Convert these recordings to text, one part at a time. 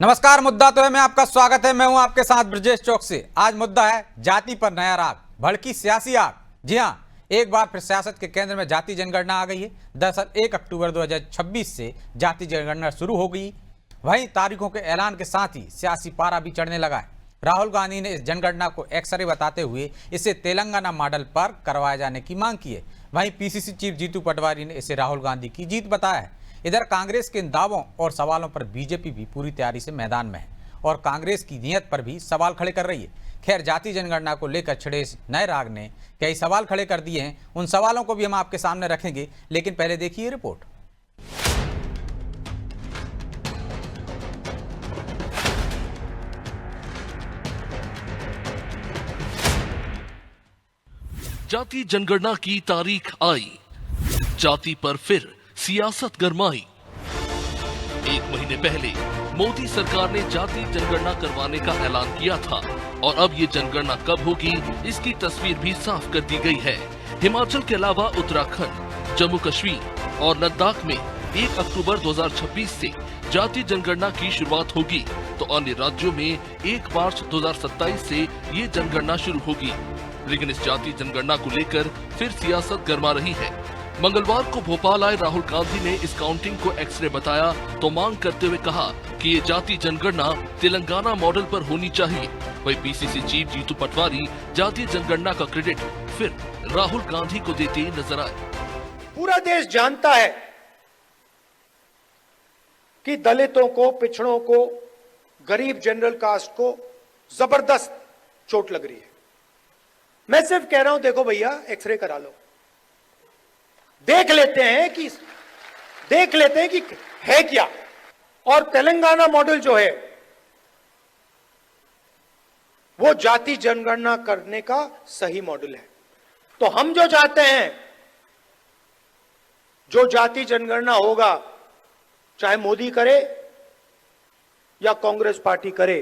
नमस्कार। मुद्दा तो है मैं आपका स्वागत है। मैं हूं आपके साथ ब्रजेश चौक से। आज मुद्दा है जाति पर नया राग, भड़की सियासी आग। जी हां, एक बार फिर सियासत के केंद्र में जाति जनगणना आ गई है। दरअसल 1 अक्टूबर 2026 से जाति जनगणना शुरू हो गई। वहीं तारीखों के ऐलान के साथ ही सियासी पारा भी चढ़ने लगा है। राहुल गांधी ने इस जनगणना को एक्सरे बताते हुए इसे तेलंगाना मॉडल पर करवाए जाने की मांग की है। वहीं पीसीसी चीफ जीतू पटवारी ने इसे राहुल गांधी की जीत बताया है। इधर कांग्रेस के इन दावों और सवालों पर बीजेपी भी पूरी तैयारी से मैदान में है और कांग्रेस की नीयत पर भी सवाल खड़े कर रही है। खैर, जाति जनगणना को लेकर छिड़े इस नए राग ने कई सवाल खड़े कर दिए हैं। उन सवालों को भी हम आपके सामने रखेंगे, लेकिन पहले देखिए रिपोर्ट। जाति जनगणना की तारीख आई, जाति पर फिर सियासत गरमाई। 1 महीने पहले मोदी सरकार ने जाति जनगणना करवाने का ऐलान किया था और अब ये जनगणना कब होगी इसकी तस्वीर भी साफ कर दी गई है। हिमाचल के अलावा उत्तराखंड, जम्मू कश्मीर और लद्दाख में 1 अक्टूबर 2026 से जाति जनगणना की शुरुआत होगी, तो अन्य राज्यों में 1 मार्च 2027 से ये जनगणना शुरू होगी। लेकिन इस जाति जनगणना को लेकर फिर सियासत गर्मा रही है। मंगलवार को भोपाल आए राहुल गांधी ने इस काउंटिंग को एक्सरे बताया तो मांग करते हुए कहा कि ये जाति जनगणना तेलंगाना मॉडल पर होनी चाहिए। वहीं पीसीसी चीफ जीतू पटवारी जाति जनगणना का क्रेडिट फिर राहुल गांधी को देते नजर आए। पूरा देश जानता है कि दलितों को, पिछड़ों को, गरीब जनरल कास्ट को जबरदस्त चोट लग रही है। मैं सिर्फ कह रहा हूं, देखो भैया, एक्सरे करा लो, देख लेते हैं कि है क्या। और तेलंगाना मॉडल जो है वो जाति जनगणना करने का सही मॉडल है। तो हम जो चाहते हैं, जो जाति जनगणना होगा, चाहे मोदी करे या कांग्रेस पार्टी करे,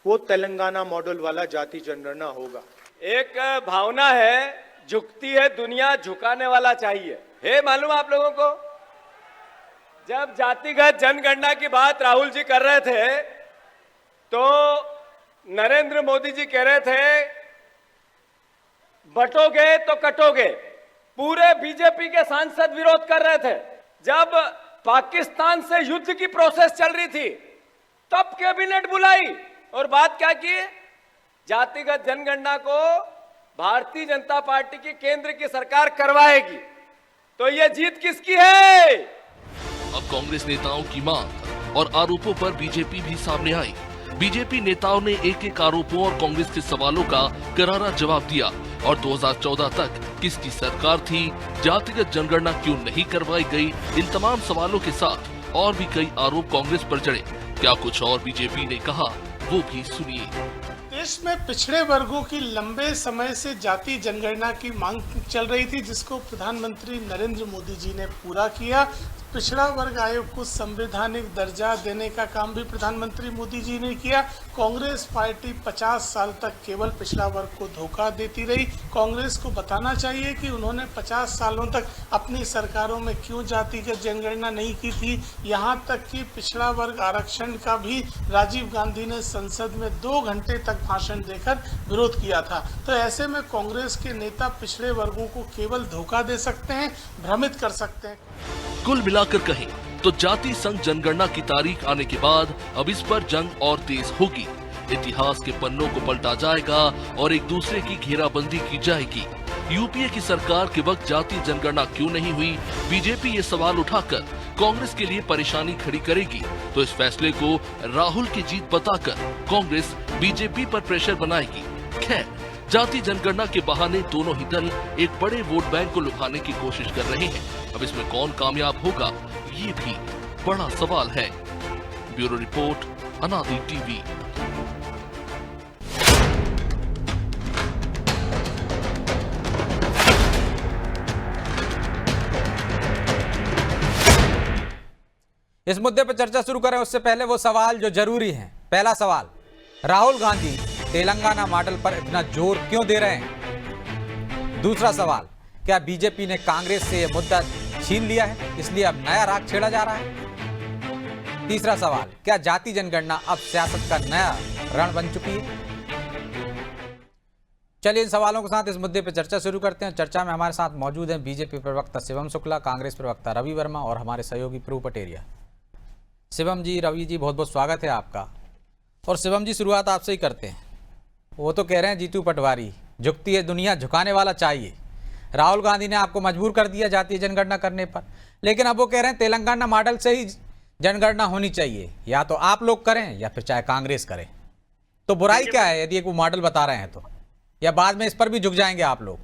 वो तेलंगाना मॉडल वाला जाति जनगणना होगा। एक भावना है, झुकती है दुनिया, झुकाने वाला चाहिए। है मालूम आप लोगों को, जब जातिगत जनगणना की बात राहुल जी कर रहे थे तो नरेंद्र मोदी जी कह रहे थे बटोगे तो कटोगे। पूरे बीजेपी के सांसद विरोध कर रहे थे। जब पाकिस्तान से युद्ध की प्रोसेस चल रही थी तब कैबिनेट बुलाई और बात क्या की, जातिगत जनगणना को भारतीय जनता पार्टी की केंद्र की सरकार करवाएगी। तो ये जीत किसकी है? अब कांग्रेस नेताओं की मांग और आरोपों पर बीजेपी भी सामने आई। बीजेपी नेताओं ने एक आरोपों और कांग्रेस के सवालों का करारा जवाब दिया और 2014 तक किसकी सरकार थी, जातिगत जनगणना क्यों नहीं करवाई गई, इन तमाम सवालों के साथ और भी कई आरोप कांग्रेस पर जड़े। क्या कुछ और बीजेपी ने कहा, वो भी सुनिए। देश में पिछड़े वर्गों की लंबे समय से जाति जनगणना की मांग चल रही थी, जिसको प्रधानमंत्री नरेंद्र मोदी जी ने पूरा किया। पिछड़ा वर्ग आयोग को संवैधानिक दर्जा देने का काम भी प्रधानमंत्री मोदी जी ने किया। कांग्रेस पार्टी 50 साल तक केवल पिछड़ा वर्ग को धोखा देती रही। कांग्रेस को बताना चाहिए कि उन्होंने 50 सालों तक अपनी सरकारों में क्यों जातिगत जनगणना नहीं की थी। यहाँ तक कि पिछड़ा वर्ग आरक्षण का भी राजीव गांधी ने संसद में 2 घंटे तक भाषण देकर विरोध किया था। तो ऐसे में कांग्रेस के नेता पिछड़े वर्गों को केवल धोखा दे सकते हैं, भ्रमित कर सकते हैं। कुल मिलाकर कहें तो जाति संघ जनगणना की तारीख आने के बाद अब इस पर जंग और तेज होगी। इतिहास के पन्नों को पलटा जाएगा और एक दूसरे की घेराबंदी की जाएगी। यूपीए की सरकार के वक्त जाति जनगणना क्यों नहीं हुई, बीजेपी ये सवाल उठाकर कांग्रेस के लिए परेशानी खड़ी करेगी। तो इस फैसले को राहुल की जीत बताकर कांग्रेस बीजेपी पर प्रेशर बनाएगी। खैर, जाति जनगणना के बहाने दोनों ही दल एक बड़े वोट बैंक को लुभाने की कोशिश कर रहे हैं। अब इसमें कौन कामयाब होगा, ये भी बड़ा सवाल है। ब्यूरो रिपोर्ट, अनादि टीवी। इस मुद्दे पर चर्चा शुरू करें उससे पहले वो सवाल जो जरूरी हैं। पहला सवाल, राहुल गांधी तेलंगाना मॉडल पर इतना जोर क्यों दे रहे हैं? दूसरा सवाल, क्या बीजेपी ने कांग्रेस से यह मुद्दा छीन लिया है, इसलिए अब नया राग छेड़ा जा रहा है? तीसरा सवाल, क्या जाति जनगणना अब सियासत का नया रण बन चुकी है? चलिए इन सवालों के साथ इस मुद्दे पर चर्चा शुरू करते हैं। चर्चा में हमारे साथ मौजूद हैं बीजेपी प्रवक्ता शिवम शुक्ला, कांग्रेस प्रवक्ता रवि वर्मा और हमारे सहयोगी प्रभु पटेरिया। शिवम जी, रवि जी, बहुत बहुत स्वागत है आपका। और शिवम जी, शुरुआत आपसे ही करते हैं। वो तो कह रहे हैं जीतू पटवारी, झुकती है दुनिया, झुकाने वाला चाहिए। राहुल गांधी ने आपको मजबूर कर दिया जातीय जनगणना करने पर, लेकिन अब वो कह रहे हैं तेलंगाना मॉडल से ही जनगणना होनी चाहिए, या तो आप लोग करें या फिर चाहे कांग्रेस करे। तो बुराई क्या है यदि एक वो मॉडल बता रहे हैं तो, या बाद में इस पर भी झुक जाएंगे आप लोग?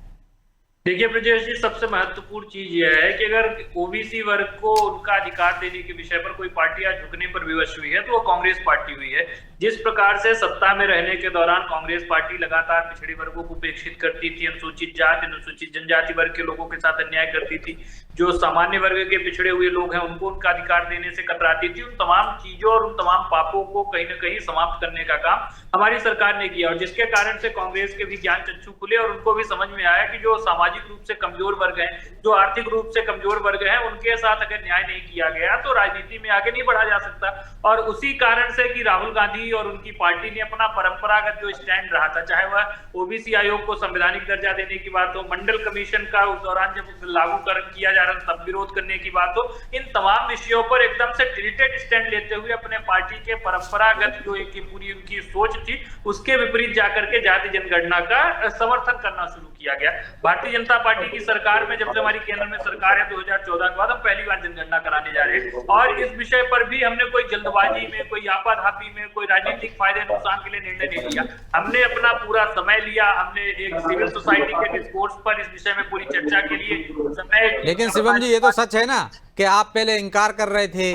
देखिए ब्रजेश जी, सबसे महत्वपूर्ण चीज यह है कि अगर ओबीसी वर्ग को उनका अधिकार देने के विषय पर कोई पार्टी आज झुकने पर विवश हुई है तो वो कांग्रेस पार्टी हुई है। जिस प्रकार से सत्ता में रहने के दौरान कांग्रेस पार्टी लगातार पिछड़े वर्गों को उपेक्षित करती थी, अनुसूचित जाति, अनुसूचित जनजाति वर्ग के लोगों के साथ अन्याय करती थी, जो सामान्य वर्ग के पिछड़े हुए लोग हैं उनको उनका अधिकार देने से कतराती थी, उन तमाम चीजों और उन तमाम पापों को कहीं ना कहीं समाप्त करने का काम हमारी सरकार ने किया। और जिसके कारण से कांग्रेस के भी ज्ञान चक्षु खुले और उनको भी समझ में आया कि जो सामाजिक रूप से कमजोर वर्ग हैं, जो आर्थिक रूप से कमजोर वर्ग हैं, उनके साथ अगर न्याय नहीं किया गया तो राजनीति में आगे नहीं बढ़ा जा सकता। और उसी कारण से कि राहुल गांधी और उनकी पार्टी ने अपना परंपरागत जो स्टैंड रहा था, चाहे वह ओबीसी आयोग को संवैधानिक दर्जा देने की बात हो, मंडल कमीशन का उस दौरान जब लागूकरण किया जा रहा था तब विरोध करने की बात हो, इन तमाम विषयों पर एकदम से टिल्टेड स्टैंड लेते हुए अपने पार्टी के परंपरागत जो एक पूरी उनकी सोच थी उसके विपरीत जाकर के जाति जनगणना का समर्थन करना शुरू किया गया। भारतीय जनता पार्टी की सरकार में, जब से हमारी केंद्र में सरकार है 2014 के बाद, हम पहली बार जनगणना कराने जा रहे हैं। और इस विषय पर भी हमने कोई जल्दबाजी में, कोई आपाधापी में, कोई राजनीतिक फायदे नुकसान के लिए निर्णय नहीं लिया। हमने अपना पूरा समय लिया, हमने एक सिविल सोसाइटी के डिस्कोर्स पर इस विषय में पूरी चर्चा के लिए समय। लेकिन शिवम जी, ये तो सच है ना कि आप पहले इनकार कर रहे थे,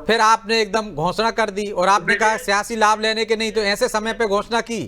फिर आपने एकदम घोषणा कर दी और आपने कहा सियासी लाभ लेने के नहीं, तो ऐसे समय पे घोषणा की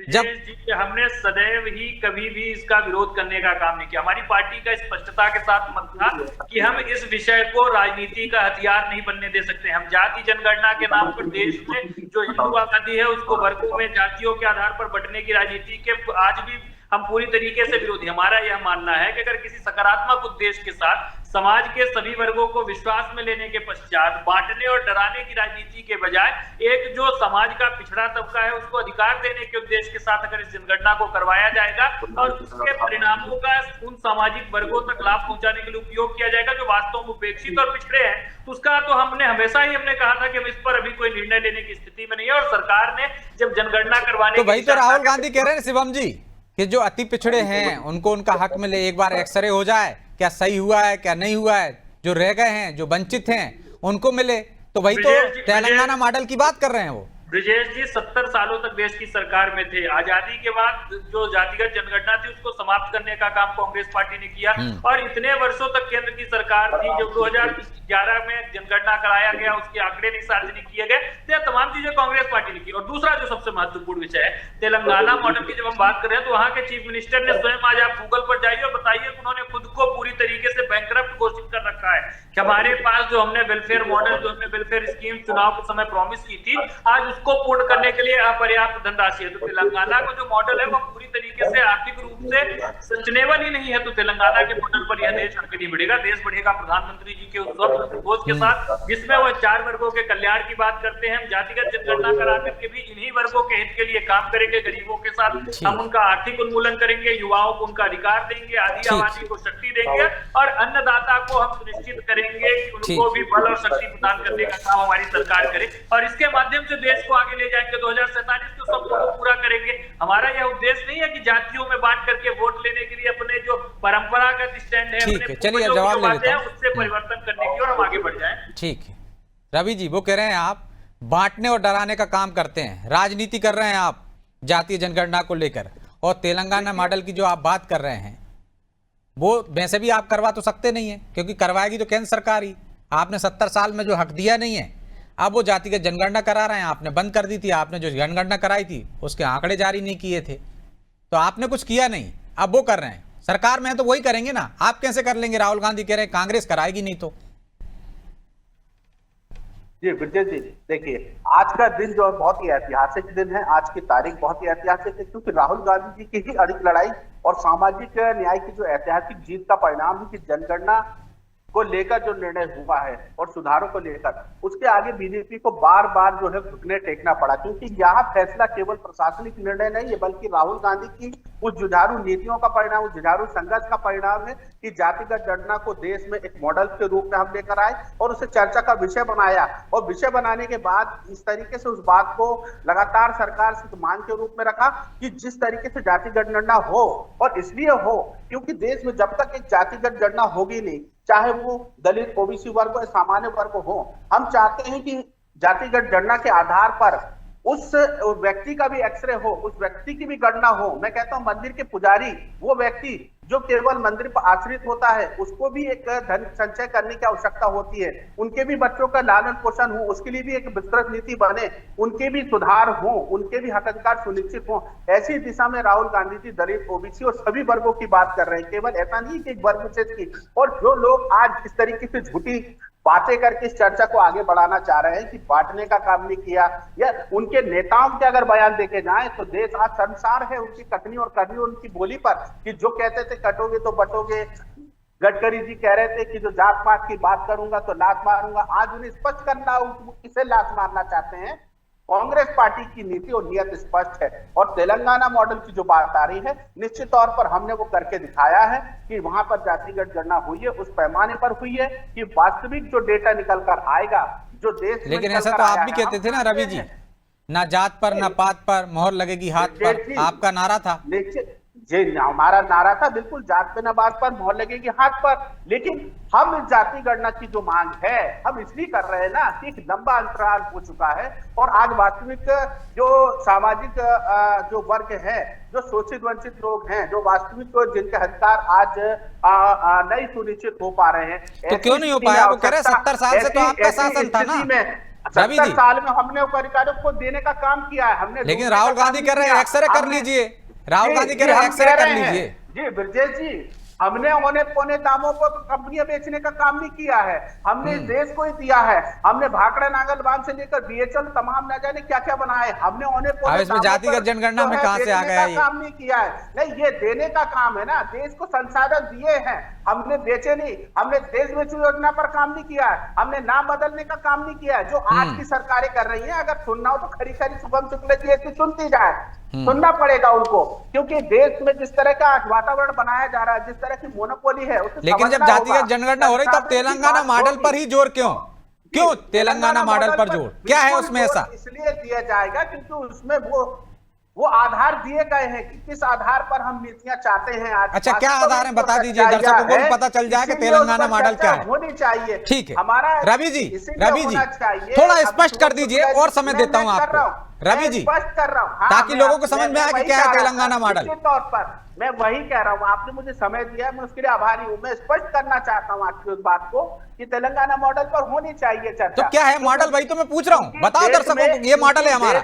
जब हमने सदैव ही कभी भी इसका विरोध करने का काम नहीं किया। हमारी पार्टी का स्पष्टता के साथ मत था कि हम इस विषय को राजनीति का हथियार नहीं बनने दे सकते। हम जाति जनगणना के नाम पर देश में जो हिंदू आबादी है उसको वर्गों में, जातियों के आधार पर बंटने की राजनीति के आज भी हम पूरी तरीके से विरोधी। हमारा यह मानना है कि अगर किसी सकारात्मक उद्देश्य के साथ समाज के सभी वर्गों को विश्वास में लेने के पश्चात बांटने और डराने की राजनीति के बजाय एक जो समाज का पिछड़ा तबका है उसको अधिकार देने के उद्देश्य के साथ अगर इस जनगणना को करवाया जाएगा और उसके परिणामों का उन सामाजिक वर्गों तक लाभ पहुंचाने के लिए उपयोग किया जाएगा जो वास्तव में उपेक्षित और पिछड़े हैं, तो उसका तो हमने हमेशा ही कहा था कि हम इस पर अभी कोई निर्णय लेने की स्थिति में नहीं है। और सरकार ने जब जनगणना करवाने, तो भाई तो राहुल गांधी कह रहे हैं शिवम जी कि जो अति पिछड़े हैं उनको उनका हक मिले, एक बार एक्सरे हो जाए क्या सही हुआ है क्या नहीं हुआ है, जो रह गए हैं, जो वंचित हैं उनको मिले। तो वही तो तेलंगाना मॉडल की बात कर रहे हैं वो। ब्रिजेश जी 70 सालों तक देश की सरकार में थे। आजादी के बाद जो जातिगत जनगणना थी उसको समाप्त करने का काम कांग्रेस पार्टी ने किया और इतने वर्षों तक केंद्र की सरकार थी। जब 2011 में जनगणना कराया गया उसके आंकड़े नहीं सार्वजनिक किए गए, तो यह तमाम चीजें कांग्रेस पार्टी ने की। और दूसरा जो सबसे महत्वपूर्ण विषय है तेलंगाना मॉडल की, जब हम बात कर रहे हैं तो वहां के चीफ मिनिस्टर ने स्वयं, आज आप गूगल पर जाइए और बताइए, उन्होंने खुद को पूरी तरीके से बैंकरप्ट घोषित कर रखा है कि हमारे पास जो हमने वेलफेयर मॉडल, जो हमने वेलफेयर स्कीम चुनाव के समय प्रॉमिस की थी, आज उसको पूर्ण करने के लिए अपर्याप्त धनराशि है। तो तेलंगाना का जो मॉडल है वो पूरी तरीके से आर्थिक रूप से सस्टेनेबल ही नहीं है। तो तेलंगाना के मॉडल पर यह देश आगे नहीं बढ़ेगा। देश बढ़ेगा प्रधानमंत्री जी के उस सोच के साथ जिसमें वह 4 वर्गों के कल्याण की बात करते हैं। हम जातिगत जनगणना करा करके भी इन्हीं वर्गों के हित के लिए काम करेंगे। गरीबों के साथ हम उनका आर्थिक उन्मूलन करेंगे, युवाओं को उनका अधिकार देंगे, आदि आबादी को शक्ति देंगे और अन्नदाता को हम सुनिश्चित करेंगे कि उनको भी बल और शक्ति प्रदान करने का काम हमारी सरकार करे और इसके माध्यम से देश को आगे ले जाएंगे। 2047 के सपनों को पूरा करेंगे। हमारा यह उद्देश्य नहीं है कि जातियों में बांट करके वोट लेने के लिए अपने जो परंपरागत स्टैंड है, ठीक है, चलिए जवाब ले लेते हैं, उससे परिवर्तन करने की और हम आगे बढ़ जाएं। ठीक है रवि जी, वो कह रहे हैं आप बांटने और डराने का काम करते हैं, राजनीति कर रहे हैं आप जातीय जनगणना को लेकर, और तेलंगाना मॉडल की जो आप बात कर रहे हैं वो वैसे भी आप करवा तो सकते नहीं है क्योंकि करवाएगी तो केंद्र सरकार ही। आपने 70 साल में जो हक दिया नहीं है, अब वो जातिगत जनगणना करा रहे हैं। आपने बंद कर दी थी, आपने जो जनगणना कराई थी उसके आंकड़े जारी नहीं किए थे, तो आपने कुछ किया नहीं, अब वो कर रहे हैं। सरकार में है तो वही करेंगे ना, आप कैसे कर लेंगे? राहुल गांधी कह रहे हैं कांग्रेस कराएगी नहीं तो। जी ब्रिजेश जी, देखिए आज का दिन जो है बहुत ही ऐतिहासिक दिन है। आज की तारीख बहुत ही ऐतिहासिक है क्योंकि राहुल गांधी जी की ही अड़िग लड़ाई और सामाजिक न्याय की जो ऐतिहासिक जीत का परिणाम है कि जनगणना को लेकर जो निर्णय हुआ है और सुधारों को लेकर, उसके आगे बीजेपी को बार बार जो है घुटने टेकना पड़ा, क्योंकि यहाँ फैसला केवल प्रशासनिक निर्णय नहीं है, बल्कि राहुल गांधी की उस जुझारू नीतियों का परिणाम, उस जुझारू संघर्ष का परिणाम है कि जातिगत जनगणना को देश में एक मॉडल के रूप में हम लेकर आए और उसे चर्चा का विषय बनाया। और विषय बनाने के बाद इस तरीके से उस बात को लगातार सरकार से मांग के रूप में रखा कि जिस तरीके से जातिगत जनगणना हो, और इसलिए हो क्योंकि देश में जब तक एक जातिगत जनगणना होगी नहीं, चाहे वो दलित, ओबीसी वर्ग हो, सामान्य वर्ग हो, हम चाहते हैं कि जातिगत जनगणना के आधार पर उस व्यक्ति का भी एक्सरे हो, उस व्यक्ति की भी गणना हो। मैं कहता हूं मंदिर के पुजारी, वो व्यक्ति जो केवल मंदिर पर आश्रित होता है, उसको भी एक धन संचय करने की आवश्यकता होती है। उनके भी बच्चों का लालन पोषण हो, उसके लिए भी एक विस्तृत नीति बने, उनके भी सुधार हो, उनके भी हकाधिकार सुनिश्चित हो। ऐसी दिशा में राहुल गांधी जी दलित, ओबीसी और सभी वर्गों की बात कर रहे हैं, केवल ऐसा नहीं कि एक वर्ग विशेष की। और जो लोग आज इस तरीके से झूठी बातें करके इस चर्चा को आगे बढ़ाना चाह रहे हैं कि बांटने का काम नहीं किया, या उनके नेताओं के अगर बयान देखे जाएं तो देश आज शर्मसार है उनकी कथनी और करनी, उनकी बोली पर, कि जो कहते थे कटोगे तो बटोगे। गडकरी जी कह रहे थे कि जो जात पात की बात करूंगा तो लात मारूंगा, आज उन्हें स्पष्ट करना किसे लात मारना चाहते हैं। कांग्रेस पार्टी की नीति और नियत स्पष्ट है, और तेलंगाना मॉडल की जो बात आ रही है, निश्चित तौर पर हमने वो करके दिखाया है कि वहां पर जातिगत गणना हुई है, उस पैमाने पर हुई है कि वास्तविक जो डेटा निकल कर आएगा, जो देश में लेकिन ऐसा तो आप भी कहते थे ना रवि जी, ना जात पर ना पात पर मोहर लगेगी हाथ पर, आपका नारा था। जी हमारा नारा था, बिल्कुल जात पे ना बात पर मोहर लगेगी हाथ पर। लेकिन हम इस जाति गणना की जो मांग है, हम इसलिए कर रहे हैं ना कि एक लंबा अंतराल हो चुका है, और आज वास्तविक जो सामाजिक जो वर्ग है, जो शोषित वंचित लोग हैं, जो वास्तविक जिनके अधिकार आज नहीं सुनिश्चित हो पा रहे हैं, तो क्यों नहीं हो पाया? वो कह रहे 70 साल से तो आपका शासन था ना। 70 साल में हमने अधिकारियों को देने का काम किया है हमने। लेकिन राहुल गांधी कह रहे हैं एक्सरे कर लीजिए, राहुल गांधी कह रहे हैं एक्सरे कर लीजिए। जी ब्रजेश जी, हमने औने पौने दामों पर कंपनियां बेचने का काम नहीं किया है, हमने इस देश को ही दिया है। हमने भाखड़ा नागल बांध से लेकर बीएचएल तमाम न जाने क्या क्या बनाए, हमने औने पौने इसमें जातिगत जनगणना में कहां से आ गया ये? काम नहीं किया है। नहीं, ये देने का काम है ना, देश को संसाधन दिए हैं, हमने बेचे नहीं। हमने देश बेचो योजना पर काम नहीं किया है, हमने नाम बदलने का काम नहीं किया है, जो आज की सरकारें कर रही है। अगर सुनना हो तो खरी खरी शुभम शुक्ल जी ऐसी सुनती जाए, सुनना पड़ेगा उनको, क्योंकि देश में जिस तरह का वातावरण बनाया जा रहा है, जिस तरह की मोनोपोली है, लेकिन जब जातिगत जनगणना हो रही तब तेलंगाना मॉडल पर ही जोर क्यों तेलंगाना मॉडल पर जोर क्या है उसमें? ऐसा इसलिए दिया जाएगा क्योंकि उसमें वो आधार दिए गए हैं कि किस आधार पर हम नीतियां चाहते हैं। आज अच्छा, क्या आधार है बता दीजिए, दर्शकों को भी पता चल जाए कि तेलंगाना मॉडल क्या है। होनी चाहिए, ठीक है हमारा रवि जी थोड़ा स्पष्ट कर दीजिए, और समय देता हूं आपको रवि जी, स्पष्ट कर रहा हूं ताकि लोगों को समझ में आए कि क्या है तेलंगाना मॉडल। तौर पर मैं वही कह रहा हूं, आपने मुझे समय दिया है, मैं उसके लिए आभारी हूं। मैं स्पष्ट करना चाहता हूं आपकी उस बात को कि तेलंगाना मॉडल पर होनी चाहिए चर्चा। तो क्या है मॉडल? वही तो मैं पूछ रहा हूं, बताओ दर्शकों को, ये मॉडल है हमारा।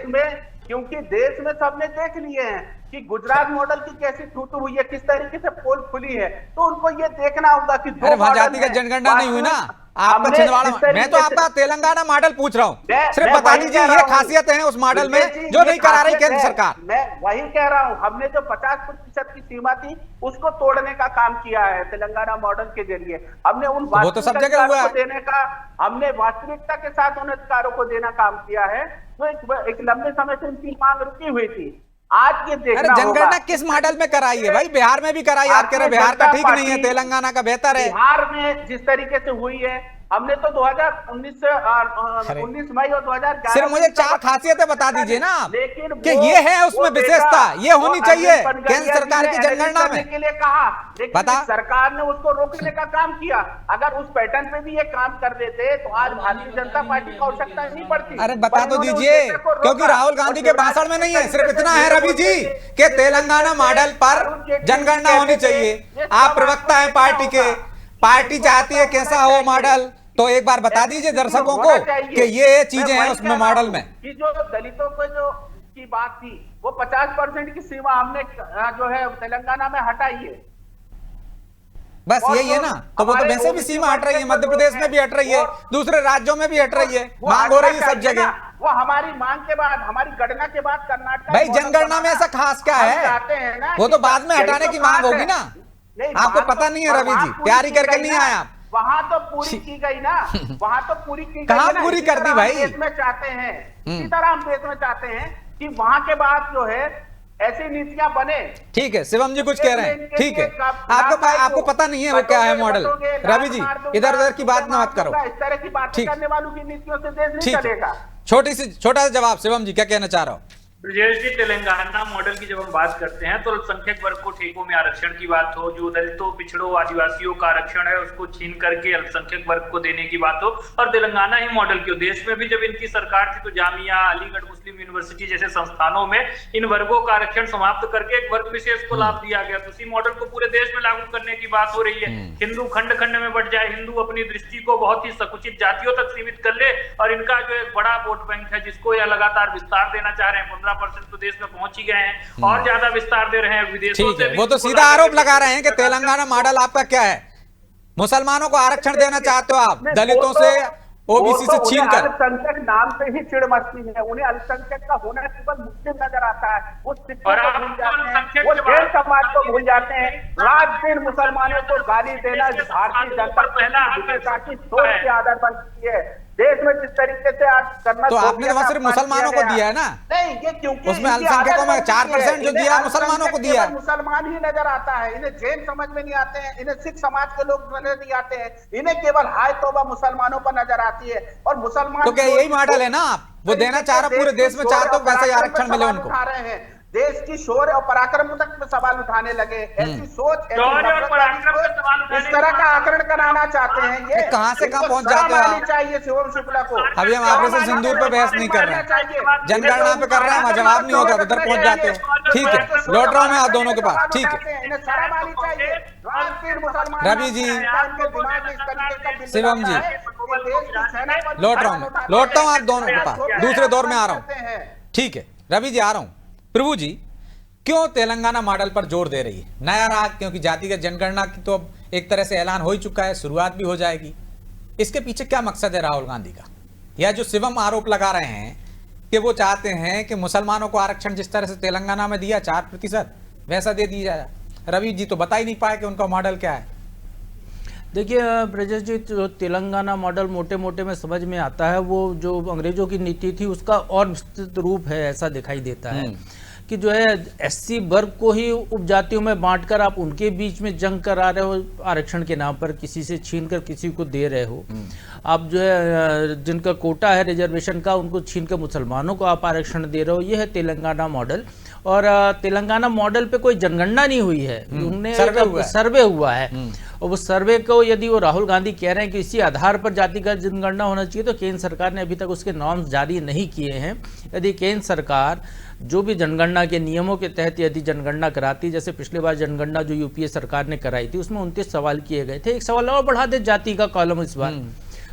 क्योंकि देश में सबने देख लिए हैं कि गुजरात मॉडल की कैसी थूथू हुई है, किस तरीके से पोल खुली है, तो उनको ये देखना होगा कि वहां जातिगत जनगणना नहीं हुई ना, आपका छिंदवाड़ा। मैं तो आपका तेलंगाना मॉडल पूछ रहा हूँ, सिर्फ बता दीजिए ये खासियत है उस मॉडल में जो नहीं करा रही केंद्र सरकार। मैं वही कह रहा हूँ, हमने जो 50% की सीमा थी उसको तोड़ने का काम किया है तेलंगाना मॉडल के जरिए। हमने उन वो तो सब जगह हुआ है, देने का, हमने वास्तविकता के साथ उन अधिकारों को देना काम किया है। तो एक लंबे समय से उनकी मांग रुकी हुई थी। आज ये देखना होगा जनगणना किस मॉडल में कराई है भाई? बिहार में भी कराई, आप कह रहे बिहार का ठीक नहीं है, तेलंगाना का बेहतर है। बिहार में जिस तरीके से हुई है, हमने तो 19 मई और 2011 सिर्फ मुझे 4 खासियतें बता दीजिए ना लेकिन कि ये है उसमें विशेषता, ये होनी चाहिए केंद्र सरकार की जनगणना में के लिए कहा, लेकिन बता सरकार ने उसको रोकने का काम किया। अगर उस पैटर्न पे भी ये काम कर देते तो आज भारतीय जनता पार्टी की आवश्यकता नहीं पड़ती। अरे बता तो दीजिए, क्योंकि राहुल गांधी के भाषण में नहीं है, सिर्फ इतना है रवि जी कि तेलंगाना मॉडल पर जनगणना होनी चाहिए। आप प्रवक्ता है पार्टी के, पार्टी चाहती है कैसा हो मॉडल, तो एक बार बता दीजिए दर्शकों को कि ये चीजें हैं उसमें मॉडल में। कि जो दलितों को जो की बात थी, वो 50% की सीमा हमने जो है तेलंगाना में हटाई है। बस यही है ना, तो वो तो वैसे भी सीमा हट रही है, मध्य प्रदेश में भी हट रही है, दूसरे राज्यों में भी हट रही है, मांग हो रही है सब जगह। वो हमारी मांग के बाद, हमारी गणना के बाद कर्नाटक भाई जनगणना में ऐसा खास क्या है? वो तो बाद में हटाने की मांग होगी ना, आपको पता नहीं है रवि जी, तैयारी करके नहीं आए आप। वहां तो पूरी की गई ना, वहां तो पूरी की गई कहाँ ना। पूरी इसी कर दी तरह हम भाई? देश में चाहते हैं, इसी तरह हम देश में चाहते हैं कि वहां के बाद जो है ऐसी नीतियां बने। ठीक है, शिवम जी कुछ कह रहे हैं, ठीक है। आपको पता नहीं है वो क्या है मॉडल। रवि जी इधर उधर की बात ना मत करो, इस तरह की बातें ठीक। करने वालों की नीतियों से देश नहीं ठीक है, चलेगा। छोटा सा जवाब शिवम जी, क्या कहना चाह रहा हो? ब्रजेश जी, तेलंगाना मॉडल की जब हम बात करते हैं तो अल्पसंख्यक वर्ग को ठेकों में आरक्षण की बात हो, जो दलितों, पिछड़ों, आदिवासियों का आरक्षण है उसको छीन करके अल्पसंख्यक वर्ग को देने की बात हो, और तेलंगाना ही मॉडल की हो। देश में भी जब इनकी सरकार थी तो जामिया, अलीगढ़ मुस्लिम यूनिवर्सिटी जैसे संस्थानों में इन वर्गों का आरक्षण समाप्त करके एक वर्ग विशेष को लाभ दिया गया। तो उसी मॉडल को पूरे देश में लागू करने की बात हो रही है। हिंदू खंड खंड में बट जाए, हिंदू अपनी दृष्टि को बहुत ही संकुचित जातियों तक सीमित कर ले, और इनका जो एक बड़ा वोट बैंक है जिसको यह लगातार विस्तार देना चाह रहे हैं, 15% तो देश में पहुंच ही गए हैं और ज्यादा विस्तार दे रहे हैं विदेशों ठीक से है, भी। वो तो सीधा आरोप लगा रहे हैं कि तेलंगाना मॉडल आपका क्या है, मुसलमानों को आरक्षण देना चाहते हो आप, दलितों से, ओबीसी से छीन कर। अल्पसंख्यक नाम से ही चिड़ मचती है, उन्हें अल्पसंख्यक का होना केवल मुस्लिम नजर आता है, वो सिखों और को आप भूल तो जाते हैं, अल्पसंख्यक वो के जैन बात- समाज को भूल जाते हैं। रात दिन मुसलमानों को गाली देना भारतीय जनता पार्टी की सोच के आधार पर की है। देश में जिस तरीके से आज करना, तो आपने वहां सिर्फ मुसलमानों को दिया है ना? नहीं, ये क्योंकि उसमें अल्पसंख्यकों में 4% जो दिया मुसलमानों को दिया। मुसलमान ही नजर आता है, इन्हें जैन समझ में नहीं आते हैं, इन्हें सिख समाज के लोग नजर नहीं आते हैं, इन्हें केवल हाय तौबा मुसलमानों पर नजर आती है। और मुसलमान तो क्या यही मॉडल है ना आप, वो देना चाह रहे पूरे देश में, चाहते हो वैसा ही आरक्षण मिले उनको? उठा रहे हैं, देश की शौर्य और पराक्रम तक पे सवाल उठाने लगे। ऐसी सोच, ऐसी शौर्य और नफरत पराक्रम पे वाली सवाल सोच, उठाने इस तरह का आकरण कराना चाहते हैं। ये कहां से कहां इनको पहुंच जाते हो शर्म आप? आनी चाहिए शिवम शुक्ला को। अभी हम ऑपरेशन सिंदूर पे बहस नहीं कर रहे हैं, जनगणना पे कर रहे हैं, वहां जवाब नहीं होता, उधर पहुंच जाते हो। ठीक है, लौट रहा हूं मैं आप दोनों के पास, ठीक है। इन्हें शर्म आनी चाहिए। राजनीतिक मुसलमान रवि जी, इनके दिमाग में इस तरीके का बिल्कुल शिवम जी, आता है कि देश की सेना पर लौट रहा हूं मैं, लौटता हूं आप दोनों के पास, दूसरे दौर में आ रहा हूं। ठीक है रवि जी, आ रहा हूं। प्रभु जी, क्यों तेलंगाना मॉडल पर जोर दे रही है? नया राग, क्योंकि जातिगत जनगणना की तो अब एक तरह से ऐलान हो ही चुका है, शुरुआत भी हो जाएगी। इसके पीछे क्या मकसद है राहुल गांधी का? या जो शिवम आरोप लगा रहे हैं कि वो चाहते हैं कि मुसलमानों को आरक्षण जिस तरह से तेलंगाना में दिया 4%, वैसा दे दिया जाए। रवि जी तो बता ही नहीं पाए कि उनका मॉडल क्या है। देखिए ब्रजेश जी, जो तेलंगाना मॉडल मोटे मोटे में समझ में आता है, वो जो अंग्रेजों की नीति थी उसका और विस्तृत रूप है, ऐसा दिखाई देता है कि जो है एससी वर्ग को ही उपजातियों में बांटकर आप उनके बीच में जंग करा रहे हो, आरक्षण के नाम पर किसी से छीन कर किसी को दे रहे हो। आप जो है जिनका कोटा है रिजर्वेशन का, उनको छीन कर मुसलमानों को आप आरक्षण दे रहे हो। ये है तेलंगाना मॉडल। और तेलंगाना मॉडल पे कोई जनगणना नहीं हुई है, उन्हें सर्वे हुआ है। और वो सर्वे को यदि वो राहुल गांधी कह रहे हैं कि इसी आधार पर जातिगत जनगणना होना चाहिए, तो केंद्र सरकार ने अभी तक उसके नॉर्म्स जारी नहीं किए हैं। यदि केंद्र सरकार जो भी जनगणना के नियमों के तहत यदि जनगणना कराती, जैसे पिछली बार जनगणना जो यूपीए सरकार ने कराई थी उसमें 29 सवाल किए गए थे, एक सवाल और बढ़ा दे जाति का कॉलम इस बार,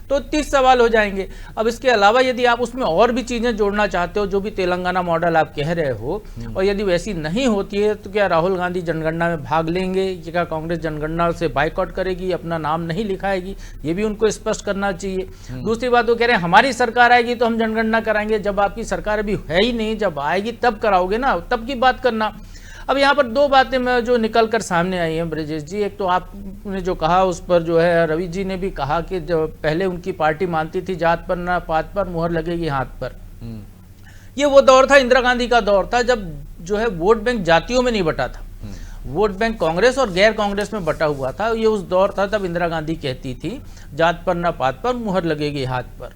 तो 30 सवाल हो जाएंगे। अब इसके अलावा यदि आप उसमें और भी चीजें जोड़ना चाहते हो, जो भी तेलंगाना मॉडल आप कह रहे हो, और यदि वैसी नहीं होती है, तो क्या राहुल गांधी जनगणना में भाग लेंगे? क्या कांग्रेस जनगणना से बाइकआउट करेगी, अपना नाम नहीं लिखाएगी? ये भी उनको स्पष्ट करना चाहिए। दूसरी बात, वो कह रहे हैं हमारी सरकार आएगी तो हम जनगणना कराएंगे। जब आपकी सरकार अभी है ही नहीं, जब आएगी तब कराओगे ना, तब की बात करना। अब यहाँ पर दो बातें में जो निकल कर सामने आई हैं ब्रजेश जी, एक तो आपने जो कहा उस पर जो है रवि जी ने भी कहा कि जब पहले उनकी पार्टी मानती थी जात पर ना पात पर मुहर लगेगी हाथ पर। ये वो दौर था, इंदिरा गांधी का दौर था, जब जो है वोट बैंक जातियों में नहीं बटा था, वोट बैंक कांग्रेस और गैर कांग्रेस में बटा हुआ था। ये उस दौर था, तब इंदिरा गांधी कहती थी जात पर ना पात पर मुहर लगेगी हाथ पर।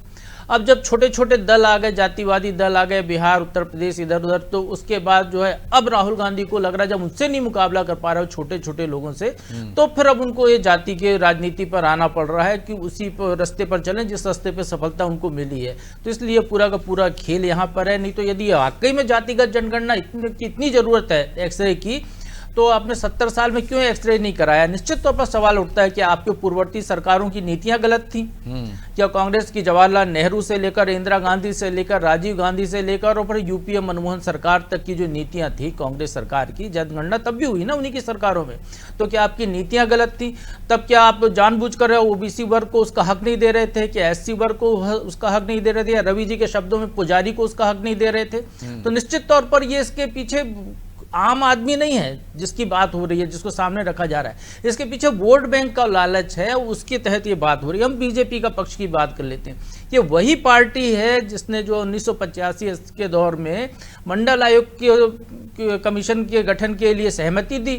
अब जब छोटे छोटे दल आ गए, जातिवादी दल आ गए, बिहार, उत्तर प्रदेश, इधर उधर, तो उसके बाद जो है अब राहुल गांधी को लग रहा है जब उनसे नहीं मुकाबला कर पा रहे हो छोटे छोटे लोगों से, तो फिर अब उनको ये जाति के राजनीति पर आना पड़ रहा है कि उसी रास्ते पर चलें जिस रास्ते पर सफलता उनको मिली है। तो इसलिए पूरा का पूरा खेल यहाँ पर है। नहीं तो यदि वाकई में जातिगत जनगणना इतनी जरूरत है एक्सरे की, तो आपने 70 साल में क्यों एक्सरे नहीं कराया? निश्चित तौर पर सवाल उठता है कि आपके पूर्ववर्ती सरकारों की नीतियां गलत थी क्या? कांग्रेस की जवाहरलाल नेहरू से लेकर इंदिरा गांधी से लेकर राजीव गांधी से लेकर और फिर यूपीए मनमोहन सरकार तक की जो नीतियां थी कांग्रेस सरकार की, जनगणना तब भी हुई ना उन्हीं की सरकारों में, तो क्या आपकी नीतियां गलत थी? तब क्या आप जानबूझकर ओबीसी वर्ग को उसका हक नहीं दे रहे थे? क्या एससी वर्ग को उसका हक नहीं दे रहे थे? या रवि जी के शब्दों में पुजारी को उसका हक नहीं दे रहे थे? तो निश्चित तौर पर ये इसके पीछे आम आदमी नहीं है जिसकी बात हो रही है, जिसको सामने रखा जा रहा है। इसके पीछे वोट बैंक का लालच है, उसके तहत ये बात हो रही है। हम बीजेपी का पक्ष की बात कर लेते हैं। ये वही पार्टी है जिसने जो 1985 के दौर में मंडल आयोग के कमीशन के गठन के लिए सहमति दी।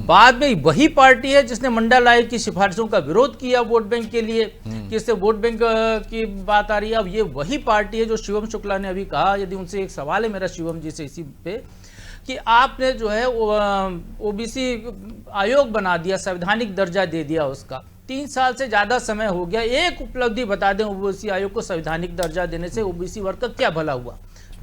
बाद में वही पार्टी है जिसने मंडल आयोग की सिफारिशों का विरोध किया वोट बैंक के लिए, कि इससे वोट बैंक की बात आ रही है। अब ये वही पार्टी है जो शिवम शुक्ला ने अभी कहा, यदि उनसे एक सवाल है मेरा शिवम जी से इसी पे, कि आपने जो है ओबीसी आयोग बना दिया, संवैधानिक दर्जा दे दिया उसका, 3 साल से ज्यादा समय हो गया, एक उपलब्धि बता दें ओबीसी आयोग को संवैधानिक दर्जा देने से ओबीसी वर्ग का क्या भला हुआ?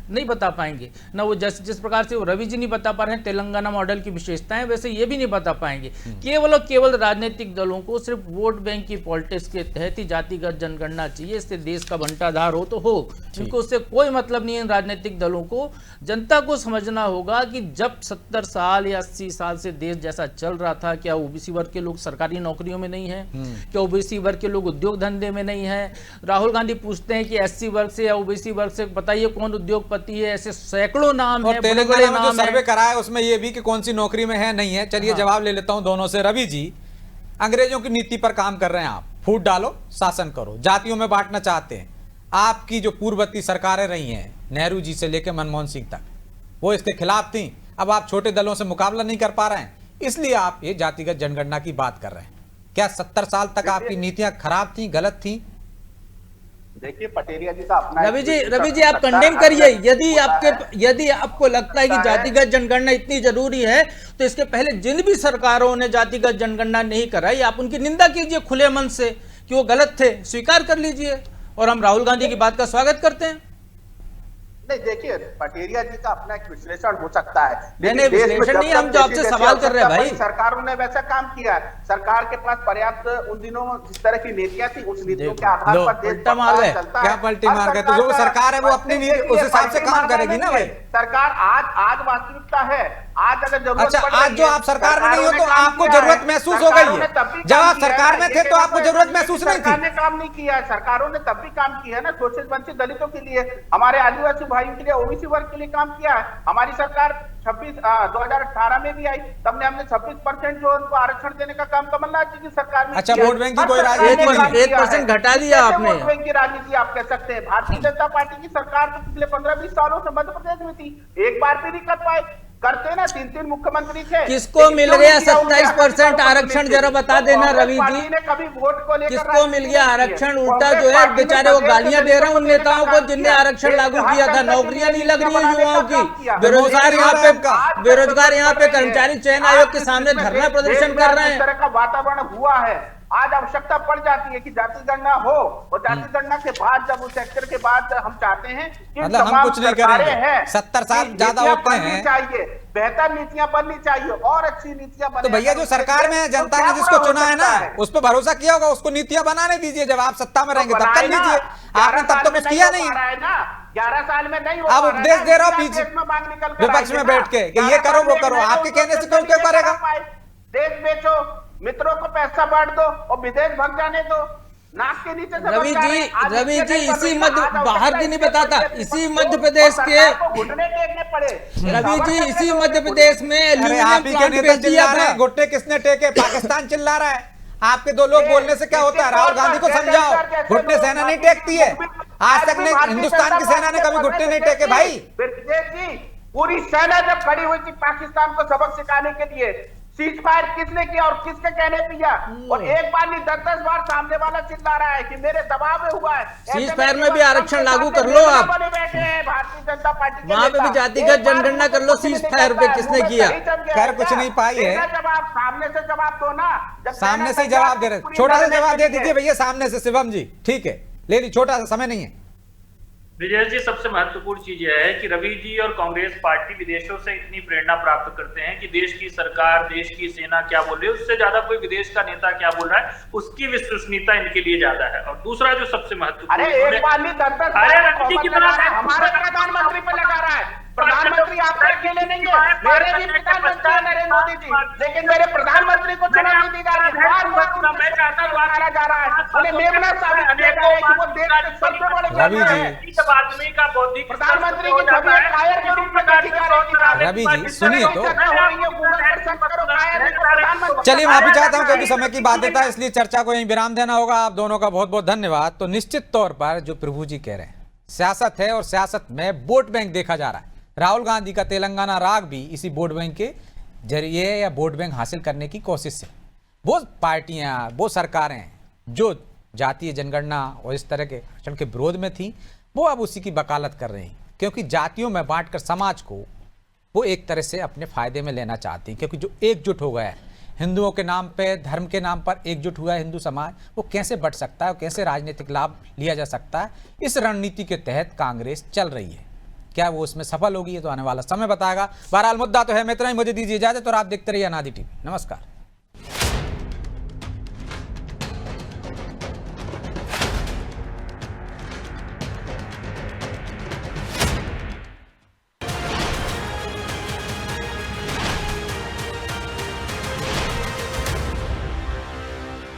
नहीं बता पाएंगे ना। वो जिस प्रकार से वो रवि जी नहीं बता पा रहे हैं तेलंगाना मॉडल की विशेषताएं, वैसे ये भी नहीं बता पाएंगे। केवल और केवल राजनीतिक दलों को सिर्फ वोट बैंक की पॉलिटिक्स के तहत ही जातिगत जनगणना चाहिए, इससे देश का बंटाधार हो तो हो, इनको उससे कोई मतलब नहीं है। राजनीतिक दलों को, जनता को समझना होगा कि जब 70 साल या 80 साल से देश जैसा चल रहा था, क्या ओबीसी वर्ग के लोग सरकारी नौकरियों में नहीं है? क्या ओबीसी वर्ग के लोग उद्योग धंधे में नहीं है? राहुल गांधी पूछते हैं कि एससी वर्ग से या ओबीसी वर्ग से बताइए कौन उद्योगपति है, ऐसे सैकड़ों नाम है, तेलंगाना में जो सर्वे कराया उसमें ये भी कि कौन सी नौकरी में है नहीं है। चलिए जवाब ले लेता हूं दोनों से। रवि जी, अंग्रेजों की नीति पर काम कर रहे हैं आप, फूट डालो शासन करो, जातियों में बांटना चाहते हैं। आपकी जो पूर्ववर्ती सरकारें रही हैं, नेहरू जी से लेकर मनमोहन सिंह तक, वो इसके खिलाफ थी। अब आप छोटे दलों से मुकाबला नहीं कर पा रहे हैं, इसलिए आप ये जातिगत जनगणना की बात कर रहे हैं। क्या 70 साल तक आपकी नीतियां खराब थी, गलत थी? देखिए पटेरिया जी का अपना रवि जी आप कंडेम करिए। यदि आपको लगता है कि जातिगत जनगणना इतनी जरूरी है, तो इसके पहले जिन भी सरकारों ने जातिगत जनगणना नहीं कराई, आप उनकी निंदा कीजिए खुले मन से कि वो गलत थे, स्वीकार कर लीजिए। और हम राहुल गांधी की बात का स्वागत करते हैं। नहीं, देखिए पटेरिया जी का अपना एक विश्लेषण हो सकता है, नहीं विश्लेषण नहीं, हम जो आपसे सवाल कर रहे हैं भाई। सरकारों ने वैसा काम किया है, सरकार के पास पर्याप्त उन दिनों जिस तरह की नीतियां थी, उस नीतियों के आधार पर देश चलता है। क्या पलटी मार गए? तो जो सरकार है वो अपनी नीति उस हिसाब से काम करेगी ना भाई। सरकार आज वास्तविकता है, आज अगर जरूरत अच्छा, आज जो आप सरकार में नहीं हो तो आपको जरूरत महसूस हो गई है? जब आप सरकार में थे तो आपको जरूरत महसूस नहीं थी? सरकार ने काम नहीं किया है, सरकारों ने तब भी काम किया है ना, शोषित वंचित दलितों के लिए, हमारे आदिवासी भाइयों के लिए, ओबीसी वर्ग के लिए काम किया है। हमारी सरकार 2018 में भी आई, तब हमने 26% जो उनको आरक्षण देने का काम कमलनाथ जी की सरकार में। अच्छा, वोट बैंक की कोई राजनीति नहीं, 1% घटा दिया आपने। वोट बैंक की राजनीति आप कह सकते हैं। भारतीय जनता पार्टी की सरकार तो पिछले 15-20 सालों से मध्य प्रदेश में थी, एक बार भी नहीं कर पाए। करते ना, 3 मुख्यमंत्री थे। किसको मिल गया 27% आरक्षण, जरा बता देना रवि जी, कभी वोट को लेकर किसको मिल गया आरक्षण? उल्टा जो है बेचारे वो गालियां दे रहे हैं उन नेताओं को जिनने आरक्षण लागू किया था। नौकरियां नहीं लग रही है युवाओं की, बेरोजगार यहाँ पे कर्मचारी चयन आयोग के सामने धरना प्रदर्शन कर रहे हैं। इस तरह का वातावरण हुआ है, आज आवश्यकता पड़ जाती है कि जाति गणना हो, और जाति गणना के बाद जब उस सेक्टर के बाद हम चाहते हैं कि मतलब हम कुछ नहीं करेंगे, 70 साल ज्यादा होते हैं, चाहिए बेहतर नीतियां बननी चाहिए और अच्छी नीतियां बननी। तो भैया जो सरकार में है, जनता ने जिसको चुना है ना, उस पर भरोसा किया होगा, उसको नीतियां बनाने दीजिए। जब आप सत्ता में रहेंगे तब कर लीजिए, आपने तब तो कुछ किया नहीं है। 11 साल में नहीं आप उपदेश दे रहे हो पीछे विपक्ष में बैठ के कि ये करो वो करो, आपके कहने से क्यों करेगा? देश बेचो, मित्रों को पैसा बांट दो और विदेश भाग जाने दो, नाक के नीचे से। रवि जी इसी मध्य बाहर भी नहीं बताता, इसी मध्य प्रदेश के घुटने टेकने पड़े। रवि जी इसी मध्य प्रदेश में आप ही के नेता चिल्ला रहे हैं, घुटने किसने टेके? पाकिस्तान चिल्ला रहा है। आपके दो लोग बोलने से क्या होता है? राहुल गांधी को समझाओ, घुटने सेना नहीं टेकती है। आज तक ने हिंदुस्तान की सेना ने कभी घुटने नहीं टेके भाई। पूरी सेना जब खड़ी हुई थी पाकिस्तान को सबक सिखाने के लिए, सीज फायर किसने किया और किसके कहने पे किया? और एक बार नहीं 10-10 बार सामने वाला चिल्ला रहा है कि मेरे दबाव में हुआ है। सीज फायर में भी आरक्षण लागू कर लो आप, बैठे हैं भारतीय जनता पार्टी के वहां पे भी जातिगत जनगणना कर लो। सीज फायर पे किसने किया? खैर कुछ नहीं पाई है। जब आप सामने से जवाब दो ना, सामने से जवाब दे रहे, छोटा सा जवाब दे दीजिए भैया सामने से। शिवम जी ठीक है, ले ली, छोटा सा, समय नहीं है। ब्रिजेश जी, सबसे महत्वपूर्ण चीज यह है कि रवि जी और कांग्रेस पार्टी विदेशों से इतनी प्रेरणा प्राप्त करते हैं कि देश की सरकार, देश की सेना क्या बोल रही है, उससे ज्यादा कोई विदेश का नेता क्या बोल रहा है, उसकी विश्वसनीयता इनके लिए ज्यादा है। और दूसरा जो सबसे महत्वपूर्ण, हमारे प्रधानमंत्री पे लगा रहा है प्रधानमंत्री आप अकेले नहीं है, मेरे भी प्रधानमंत्री है नरेंद्र मोदी जी, लेकिन मेरे प्रधानमंत्री को चुनाव नहीं दी जा रही है, मैं चाहता हूँ मारा जा रहा है, उन्हें मेमना साबित किया जा रहा है कि वो देश के सबसे बड़े रवि जी, है। जब आदमी का बौद्धिक प्रधानमंत्री की छवि एक कायर के रूप में देखी जा रही है। रवि जी सुनिए तो, चर्चा हो रही है, गूगल पर सर्च करो, कायर नहीं तो प्रधानमंत्री। चलिए माफी चाहता हूं क्योंकि समय की बाध्यता है, इसलिए चर्चा को यहीं विराम देना होगा। आप दोनों का बहुत बहुत धन्यवाद। तो निश्चित तौर पर जो प्रभु जी कह रहे हैं, सियासत है और सियासत में वोट बैंक देखा जा रहा है। राहुल गांधी का तेलंगाना राग भी इसी वोट बैंक के जरिए या वोट बैंक हासिल करने की कोशिश है। वो पार्टियां, वो सरकारें जो जातीय जनगणना और इस तरह के आचरण के विरोध में थी, वो अब उसी की वकालत कर रही हैं, क्योंकि जातियों में बांटकर समाज को वो एक तरह से अपने फायदे में लेना चाहती हैं। क्योंकि जो एकजुट हो गया है, हिंदुओं के नाम पे, धर्म के नाम पर एकजुट हुआ है हिंदू समाज, वो कैसे बढ़ सकता है और कैसे राजनीतिक लाभ लिया जा सकता है, इस रणनीति के तहत कांग्रेस चल रही है। क्या वो उसमें सफल होगी, ये तो आने वाला समय बताएगा। बहरहाल मुद्दा तो है। मैं इतना ही, मुझे दीजिए इजाजत और आप देखते रहिए अनादि टीवी। नमस्कार।